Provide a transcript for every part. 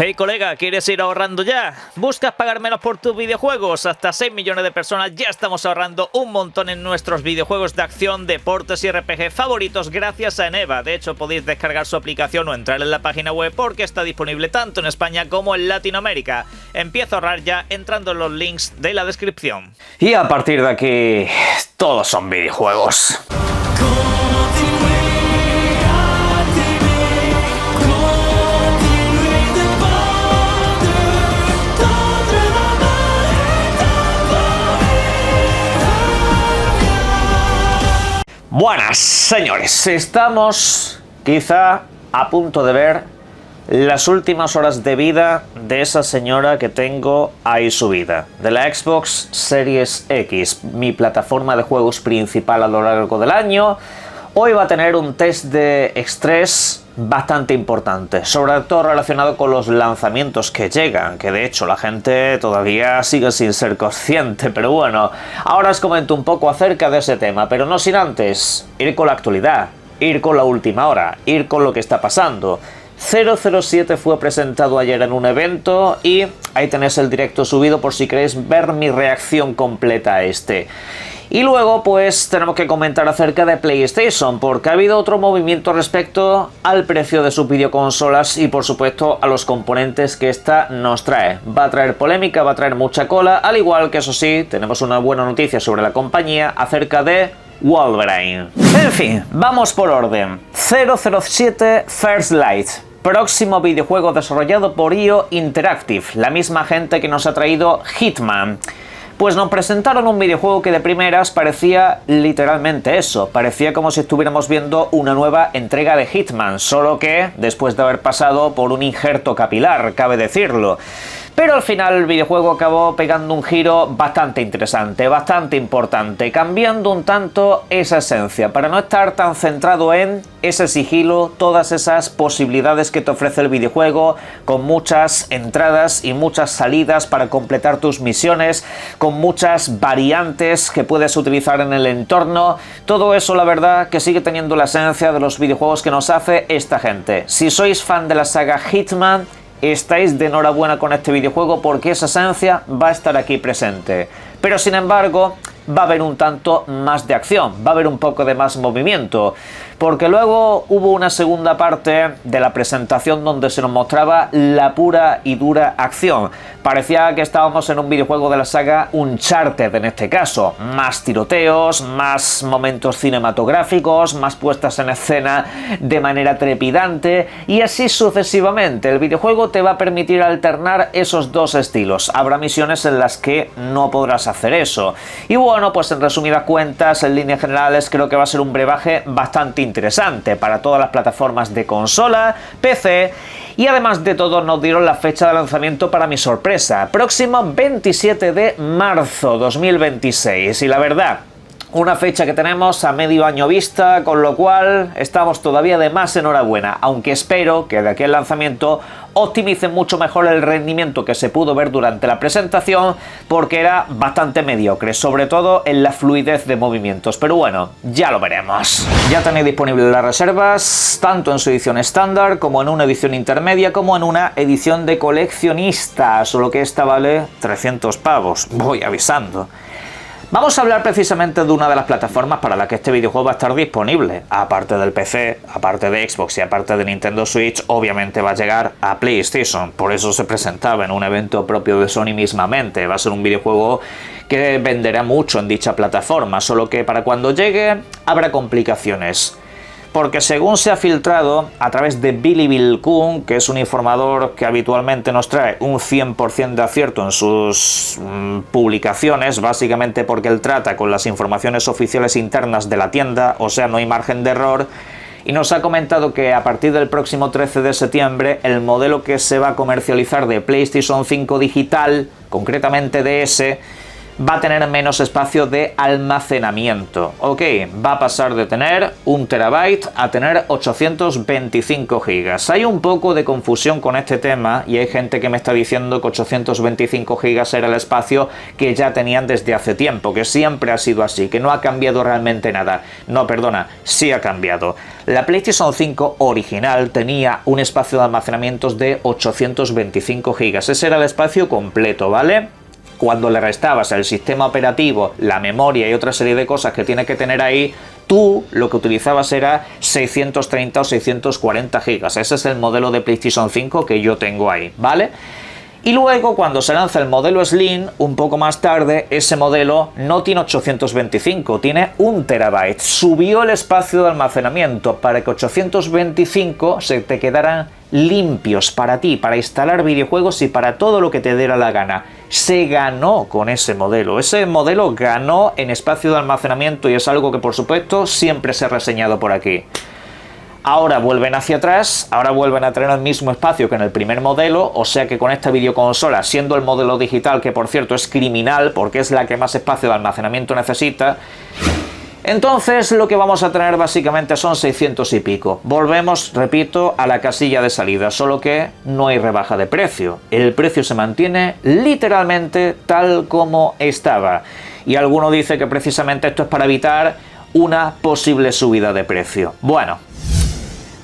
Hey colega, ¿quieres ir ahorrando ya? ¿Buscas pagar menos por tus videojuegos? Hasta 6 millones de personas ya estamos ahorrando un montón en nuestros videojuegos de acción, deportes y RPG favoritos gracias a Eneva. De hecho, podéis descargar su aplicación o entrar en la página web porque está disponible tanto en España como en Latinoamérica. Empieza a ahorrar ya entrando en los links de la descripción. Y a partir de aquí, todos son videojuegos. Buenas, señores. Estamos quizá a punto de ver las últimas horas de vida de esa señora que tengo ahí subida, de la Xbox Series X, mi plataforma de juegos principal a lo largo del año. Hoy va a tener un test de estrés bastante importante, sobre todo relacionado con los lanzamientos que llegan, que de hecho la gente todavía sigue sin ser consciente, pero bueno, ahora os comento un poco acerca de ese tema, pero no sin antes ir con la actualidad, ir con la última hora, ir con lo que está pasando. 007 fue presentado ayer en un evento y ahí tenéis el directo subido por si queréis ver mi reacción completa a este. Y luego pues tenemos que comentar acerca de PlayStation, porque ha habido otro movimiento respecto al precio de sus videoconsolas y por supuesto a los componentes que esta nos trae. Va a traer polémica, va a traer mucha cola, al igual que eso sí, tenemos una buena noticia sobre la compañía acerca de Wolverine. En fin, vamos por orden. 007 First Light. Próximo videojuego desarrollado por IO Interactive, la misma gente que nos ha traído Hitman. Pues nos presentaron un videojuego que de primeras parecía literalmente eso, parecía como si estuviéramos viendo una nueva entrega de Hitman, solo que después de haber pasado por un injerto capilar, cabe decirlo. Pero al final el videojuego acabó pegando un giro bastante interesante, bastante importante, cambiando un tanto esa esencia, para no estar tan centrado en ese sigilo, todas esas posibilidades que te ofrece el videojuego, con muchas entradas y muchas salidas para completar tus misiones, con muchas variantes que puedes utilizar en el entorno. Todo eso la verdad que sigue teniendo la esencia de los videojuegos que nos hace esta gente. Si sois fan de la saga Hitman, estáis de enhorabuena con este videojuego porque esa esencia va a estar aquí presente. Pero sin embargo, va a haber un tanto más de acción, va a haber un poco de más movimiento, porque luego hubo una segunda parte de la presentación donde se nos mostraba la pura y dura acción. Parecía que estábamos en un videojuego de la saga Uncharted en este caso. Más tiroteos, más momentos cinematográficos, más puestas en escena de manera trepidante y así sucesivamente. El videojuego te va a permitir alternar esos dos estilos. Habrá misiones en las que no podrás hacer eso. Y bueno, pues en resumidas cuentas, en líneas generales, creo que va a ser un brebaje bastante interesante para todas las plataformas de consola, PC y además de todo nos dieron la fecha de lanzamiento para mi sorpresa, próximo 27 de marzo 2026 y la verdad, una fecha que tenemos a medio año vista, con lo cual estamos todavía de más enhorabuena, aunque espero que de aquí al lanzamiento optimicen mucho mejor el rendimiento que se pudo ver durante la presentación, porque era bastante mediocre, sobre todo en la fluidez de movimientos, pero bueno, ya lo veremos. Ya tenéis disponibles las reservas, tanto en su edición estándar, como en una edición intermedia, como en una edición de coleccionista, solo que esta vale 300 pavos, voy avisando. Vamos a hablar precisamente de una de las plataformas para la que este videojuego va a estar disponible. Aparte del PC, aparte de Xbox y aparte de Nintendo Switch, obviamente va a llegar a PlayStation. Por eso se presentaba en un evento propio de Sony mismamente. Va a ser un videojuego que venderá mucho en dicha plataforma, solo que para cuando llegue habrá complicaciones. Porque según se ha filtrado a través de Billy Bill Kun, que es un informador que habitualmente nos trae un 100% de acierto en sus publicaciones, básicamente porque él trata con las informaciones oficiales internas de la tienda, o sea, no hay margen de error, y nos ha comentado que a partir del próximo 13 de septiembre el modelo que se va a comercializar de PlayStation 5 digital, concretamente DS, va a tener menos espacio de almacenamiento. Ok, va a pasar de tener 1 terabyte a tener 825 gigas. Hay un poco de confusión con este tema y hay gente que me está diciendo que 825 gigas era el espacio que ya tenían desde hace tiempo, que siempre ha sido así, que no ha cambiado realmente nada. No, perdona, sí ha cambiado. La PlayStation 5 original tenía un espacio de almacenamiento de 825 gigas. Ese era el espacio completo, ¿vale? Cuando le restabas el sistema operativo, la memoria y otra serie de cosas que tiene que tener ahí, tú lo que utilizabas era 630 o 640 gigas. Ese es el modelo de PlayStation 5 que yo tengo ahí, ¿vale? Y luego cuando se lanza el modelo Slim, un poco más tarde, ese modelo no tiene 825, tiene 1 terabyte. Subió el espacio de almacenamiento para que 825 se te quedaran limpios para ti, para instalar videojuegos y para todo lo que te diera la gana. Se ganó con ese modelo ganó en espacio de almacenamiento y es algo que por supuesto siempre se ha reseñado por aquí. Ahora vuelven hacia atrás, ahora vuelven a tener el mismo espacio que en el primer modelo, o sea que con esta videoconsola, siendo el modelo digital, que por cierto es criminal porque es la que más espacio de almacenamiento necesita, entonces lo que vamos a tener básicamente son 600 y pico. Volvemos, repito, a la casilla de salida, solo que no hay rebaja de precio. El precio se mantiene literalmente tal como estaba. Y alguno dice que precisamente esto es para evitar una posible subida de precio. Bueno,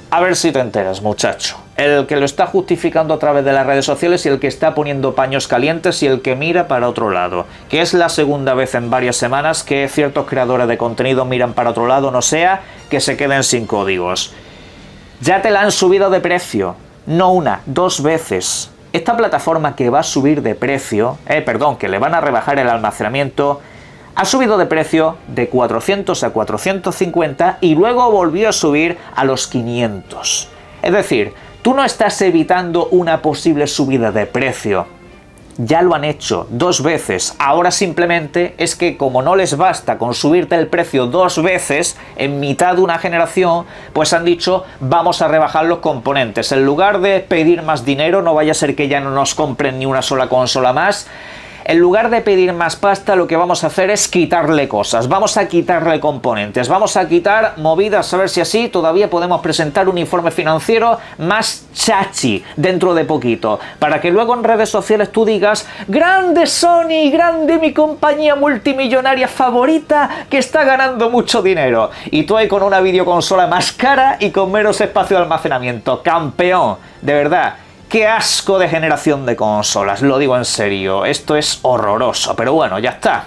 a ver si te enteras, muchacho. El que lo está justificando a través de las redes sociales y el que está poniendo paños calientes y el que mira para otro lado. Que es la segunda vez en varias semanas que ciertos creadores de contenido miran para otro lado, no sea que se queden sin códigos. Ya te la han subido de precio. No una, 2 veces. Esta plataforma que va a subir de precio, que le van a rebajar el almacenamiento, ha subido de precio de 400 a 450 y luego volvió a subir a los 500. Es decir, tú no estás evitando una posible subida de precio. Ya lo han hecho 2 veces. Ahora simplemente es que como no les basta con subirte el precio 2 veces en mitad de una generación, pues han dicho vamos a rebajar los componentes. En lugar de pedir más dinero, no vaya a ser que ya no nos compren ni una sola consola más. En lugar de pedir más pasta, lo que vamos a hacer es quitarle cosas, vamos a quitarle componentes, vamos a quitar movidas, a ver si así todavía podemos presentar un informe financiero más chachi dentro de poquito, para que luego en redes sociales tú digas ¡grande Sony, grande mi compañía multimillonaria favorita que está ganando mucho dinero! Y tú ahí con una videoconsola más cara y con menos espacio de almacenamiento. ¡Campeón! De verdad. ¡Qué asco de generación de consolas! Lo digo en serio, esto es horroroso, pero bueno, ya está.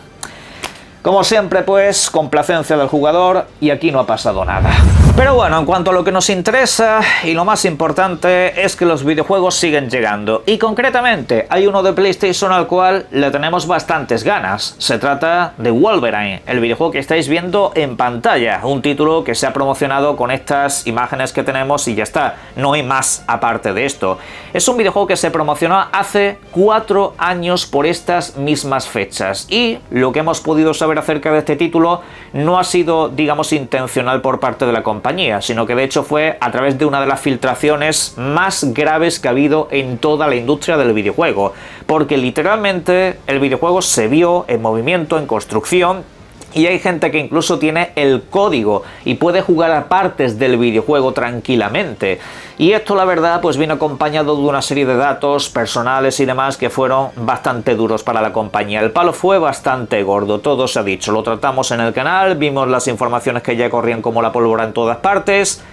Como siempre, pues, complacencia del jugador y aquí no ha pasado nada. Pero bueno, en cuanto a lo que nos interesa y lo más importante es que los videojuegos siguen llegando. Y concretamente, hay uno de PlayStation al cual le tenemos bastantes ganas. Se trata de Wolverine, el videojuego que estáis viendo en pantalla. Un título que se ha promocionado con estas imágenes que tenemos y ya está. No hay más aparte de esto. Es un videojuego que se promocionó hace 4 años por estas mismas fechas. Y lo que hemos podido saber acerca de este título no ha sido, digamos, intencional por parte de la compañía, sino que de hecho fue a través de una de las filtraciones más graves que ha habido en toda la industria del videojuego, porque literalmente el videojuego se vio en movimiento, en construcción, y hay gente que incluso tiene el código y puede jugar a partes del videojuego tranquilamente. Y esto, la verdad, pues viene acompañado de una serie de datos personales y demás que fueron bastante duros para la compañía. El palo fue bastante gordo, todo se ha dicho. Lo tratamos en el canal, vimos las informaciones que ya corrían como la pólvora en todas partes.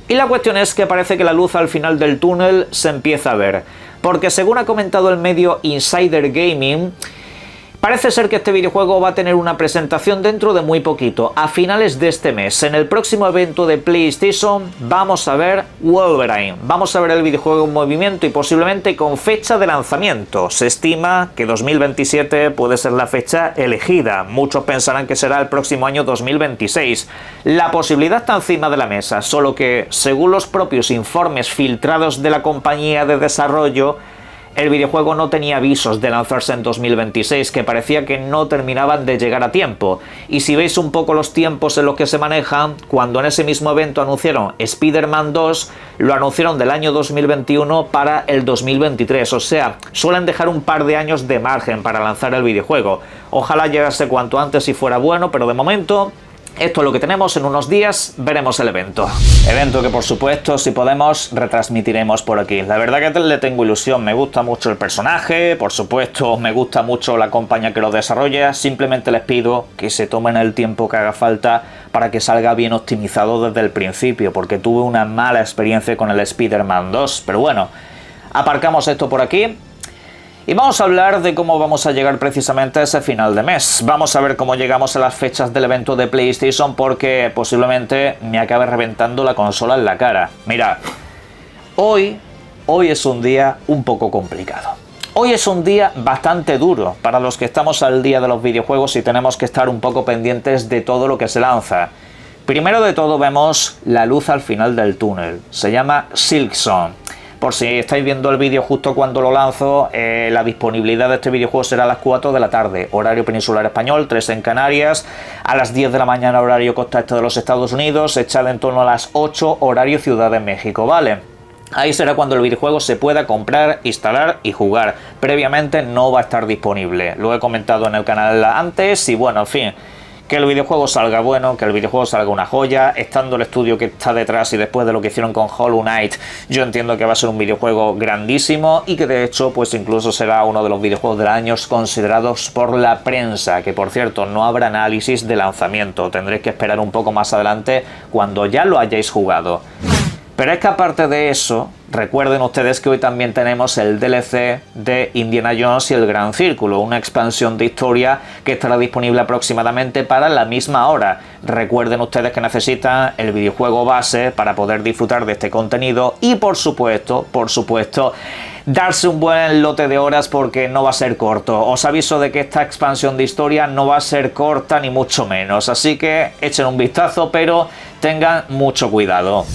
Y la cuestión es que parece que la luz al final del túnel se empieza a ver. Porque según ha comentado el medio Insider Gaming, parece ser que este videojuego va a tener una presentación dentro de muy poquito, a finales de este mes. En el próximo evento de PlayStation vamos a ver Wolverine, vamos a ver el videojuego en movimiento y posiblemente con fecha de lanzamiento. Se estima que 2027 puede ser la fecha elegida, muchos pensarán que será el próximo año 2026. La posibilidad está encima de la mesa, solo que según los propios informes filtrados de la compañía de desarrollo, el videojuego no tenía avisos de lanzarse en 2026, que parecía que no terminaban de llegar a tiempo. Y si veis un poco los tiempos en los que se manejan, cuando en ese mismo evento anunciaron Spider-Man 2, lo anunciaron del año 2021 para el 2023, o sea, suelen dejar un par de años de margen para lanzar el videojuego. Ojalá llegase cuanto antes y fuera bueno, pero de momento esto es lo que tenemos. En unos días veremos el evento. Evento que por supuesto, si podemos, retransmitiremos por aquí. La verdad que le tengo ilusión, me gusta mucho el personaje, por supuesto me gusta mucho la compañía que lo desarrolla. Simplemente les pido que se tomen el tiempo que haga falta para que salga bien optimizado desde el principio, porque tuve una mala experiencia con el Spider-Man 2. Pero bueno, aparcamos esto por aquí. Y vamos a hablar de cómo vamos a llegar precisamente a ese final de mes. Vamos a ver cómo llegamos a las fechas del evento de PlayStation, porque posiblemente me acabe reventando la consola en la cara. Mirad, hoy es un día un poco complicado. Hoy es un día bastante duro para los que estamos al día de los videojuegos y tenemos que estar un poco pendientes de todo lo que se lanza. Primero de todo vemos la luz al final del túnel. Se llama Silksong. Por si estáis viendo el vídeo justo cuando lo lanzo, la disponibilidad de este videojuego será a las 4 de la tarde, horario peninsular español, 3 en Canarias, a las 10 de la mañana, horario costa este de los Estados Unidos, echada en torno a las 8, horario Ciudad de México, ¿vale? Ahí será cuando el videojuego se pueda comprar, instalar y jugar. Previamente no va a estar disponible. Lo he comentado en el canal antes y bueno, en fin. Que el videojuego salga bueno, que el videojuego salga una joya, estando el estudio que está detrás y después de lo que hicieron con Hollow Knight, yo entiendo que va a ser un videojuego grandísimo y que de hecho pues incluso será uno de los videojuegos del año considerados por la prensa, que por cierto no habrá análisis de lanzamiento, tendréis que esperar un poco más adelante cuando ya lo hayáis jugado. Pero es que aparte de eso, recuerden ustedes que hoy también tenemos el DLC de Indiana Jones y el Gran Círculo, una expansión de historia que estará disponible aproximadamente para la misma hora. Recuerden ustedes que necesitan el videojuego base para poder disfrutar de este contenido y por supuesto, darse un buen lote de horas porque no va a ser corto. Os aviso de que esta expansión de historia no va a ser corta ni mucho menos, así que echen un vistazo, pero tengan mucho cuidado.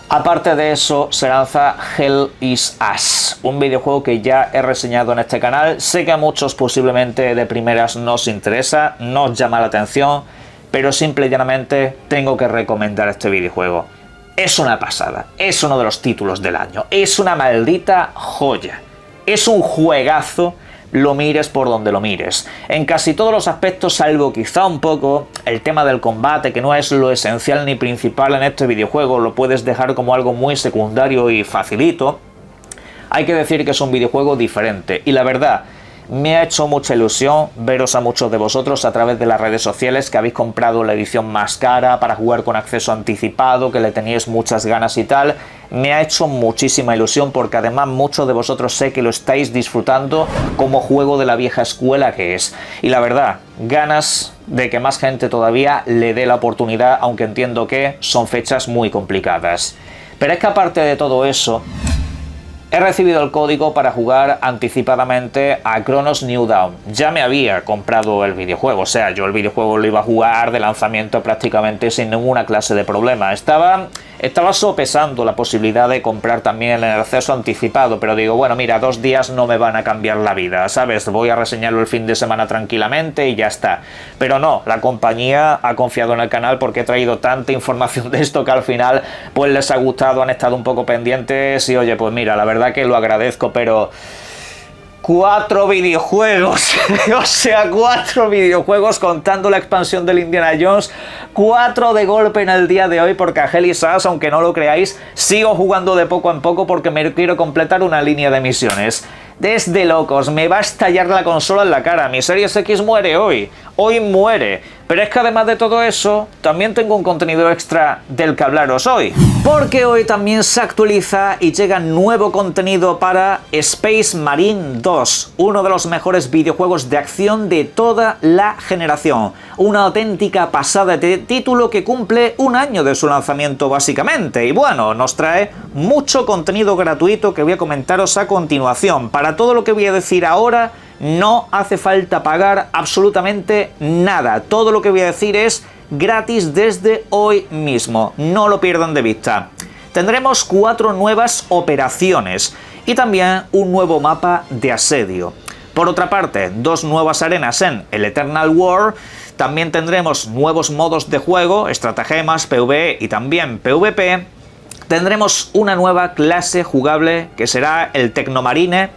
Aparte de eso, se lanza Hell is Us, un videojuego que ya he reseñado en este canal. Sé que a muchos posiblemente de primeras no os interesa, no os llama la atención, pero simple y llanamente tengo que recomendar este videojuego. Es una pasada, es uno de los títulos del año, es una maldita joya, es un juegazo. Lo mires por donde lo mires. En casi todos los aspectos, salvo quizá un poco el tema del combate, que no es lo esencial ni principal en este videojuego, lo puedes dejar como algo muy secundario y facilito. Hay que decir que es un videojuego diferente y la verdad, me ha hecho mucha ilusión veros a muchos de vosotros a través de las redes sociales que habéis comprado la edición más cara para jugar con acceso anticipado, que le teníais muchas ganas y tal. Me ha hecho muchísima ilusión porque además muchos de vosotros sé que lo estáis disfrutando como juego de la vieja escuela que es. Y la verdad, ganas de que más gente todavía le dé la oportunidad, aunque entiendo que son fechas muy complicadas. Pero es que aparte de todo eso, he recibido el código para jugar anticipadamente a Chronos New Dawn. Ya me había comprado el videojuego, o sea, yo el videojuego lo iba a jugar de lanzamiento prácticamente sin ninguna clase de problema. Estaba sopesando la posibilidad de comprar también el acceso anticipado, pero digo, bueno, mira, 2 días no me van a cambiar la vida, ¿sabes? Voy a reseñarlo el fin de semana tranquilamente y ya está. Pero no, la compañía ha confiado en el canal porque he traído tanta información de esto que al final pues les ha gustado, han estado un poco pendientes y oye, pues mira, la verdad que lo agradezco, pero 4 videojuegos, o sea, 4 videojuegos contando la expansión del Indiana Jones, 4 de golpe en el día de hoy, porque a Hell is Us, aunque no lo creáis, sigo jugando de poco en poco porque me quiero completar una línea de misiones. Desde locos, me va a estallar la consola en la cara, mi Series X muere hoy muere. Pero es que además de todo eso, también tengo un contenido extra del que hablaros hoy. Porque hoy también se actualiza y llega nuevo contenido para Space Marine 2, uno de los mejores videojuegos de acción de toda la generación. Una auténtica pasada de título que cumple 1 año de su lanzamiento básicamente. Y bueno, nos trae mucho contenido gratuito que voy a comentaros a continuación. Para todo lo que voy a decir ahora, no hace falta pagar absolutamente nada. Todo lo que voy a decir es gratis desde hoy mismo. No lo pierdan de vista. Tendremos 4 nuevas operaciones y también un nuevo mapa de asedio. Por otra parte, 2 nuevas arenas en el Eternal War. También tendremos nuevos modos de juego, estratagemas, PvE y también PvP. Tendremos una nueva clase jugable que será el Tecnomarine.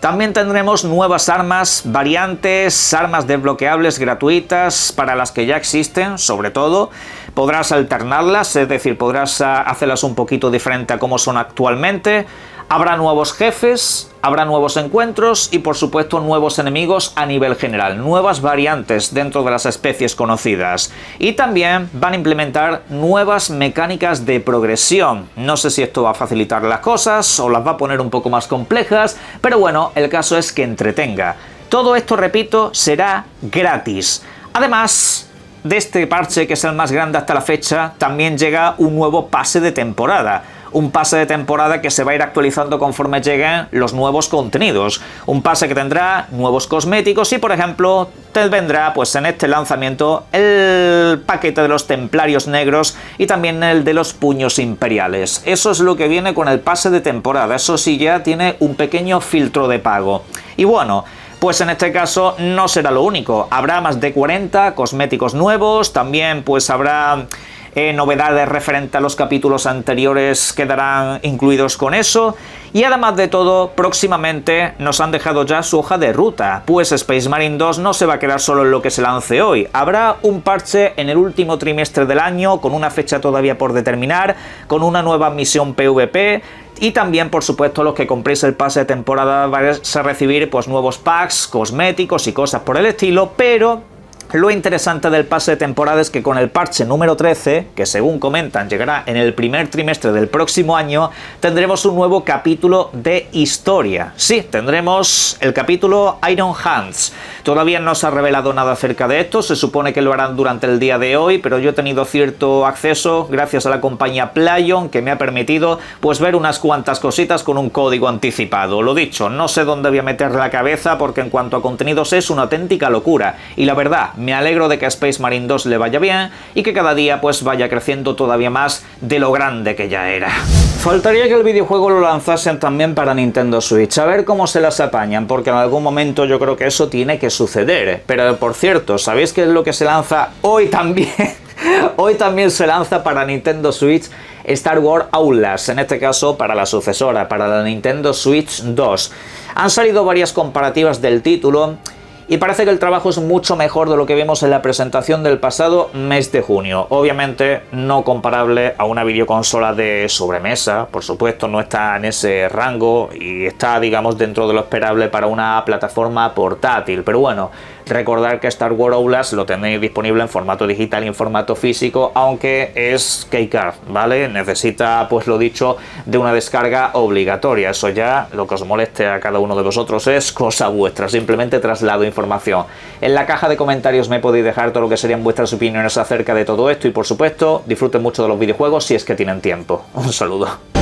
También tendremos nuevas armas, variantes, armas desbloqueables gratuitas para las que ya existen, sobre todo. Podrás alternarlas, es decir, podrás hacerlas un poquito diferente a como son actualmente. Habrá nuevos jefes, habrá nuevos encuentros y por supuesto nuevos enemigos a nivel general, nuevas variantes dentro de las especies conocidas. Y también van a implementar nuevas mecánicas de progresión. No sé si esto va a facilitar las cosas o las va a poner un poco más complejas, pero bueno, el caso es que entretenga. Todo esto, repito, será gratis. Además de este parche, que es el más grande hasta la fecha, también llega un nuevo pase de temporada. Un pase de temporada que se va a ir actualizando conforme lleguen los nuevos contenidos. Un pase que tendrá nuevos cosméticos y, por ejemplo, te vendrá pues en este lanzamiento el paquete de los templarios negros y también el de los puños imperiales. Eso es lo que viene con el pase de temporada. Eso sí, ya tiene un pequeño filtro de pago. Y bueno, pues en este caso no será lo único. Habrá más de 40 cosméticos nuevos. También pues habrá novedades referentes a los capítulos anteriores quedarán incluidos con eso. Y además de todo, próximamente nos han dejado ya su hoja de ruta, pues Space Marine 2 no se va a quedar solo en lo que se lance hoy. Habrá un parche en el último trimestre del año, con una fecha todavía por determinar, con una nueva misión PvP. Y también, por supuesto, los que compréis el pase de temporada vais a recibir pues nuevos packs, cosméticos y cosas por el estilo, pero lo interesante del pase de temporada es que con el parche número 13, que según comentan llegará en el primer trimestre del próximo año, tendremos un nuevo capítulo de historia. Sí, tendremos el capítulo Iron Hands. Todavía no se ha revelado nada acerca de esto, se supone que lo harán durante el día de hoy, pero yo he tenido cierto acceso gracias a la compañía Playon, que me ha permitido pues ver unas cuantas cositas con un código anticipado. Lo dicho, no sé dónde voy a meter la cabeza porque en cuanto a contenidos es una auténtica locura. Y la verdad, me alegro de que a Space Marine 2 le vaya bien y que cada día pues vaya creciendo todavía más de lo grande que ya era. Faltaría que el videojuego lo lanzasen también para Nintendo Switch, a ver cómo se las apañan, porque en algún momento yo creo que eso tiene que suceder. Pero por cierto, ¿sabéis qué es lo que se lanza hoy también? Hoy también se lanza para Nintendo Switch Star Wars Outlaws, en este caso para la sucesora, para la Nintendo Switch 2. Han salido varias comparativas del título y parece que el trabajo es mucho mejor de lo que vimos en la presentación del pasado mes de junio. Obviamente no comparable a una videoconsola de sobremesa, por supuesto no está en ese rango y está, digamos, dentro de lo esperable para una plataforma portátil. Pero bueno, recordar que Star Wars Outlaws lo tenéis disponible en formato digital y en formato físico, aunque es keycard, ¿vale? Necesita, pues lo dicho, de una descarga obligatoria. Eso ya, lo que os moleste a cada uno de vosotros es cosa vuestra, simplemente traslado información. En la caja de comentarios me podéis dejar todo lo que serían vuestras opiniones acerca de todo esto y por supuesto, disfruten mucho de los videojuegos si es que tienen tiempo. Un saludo.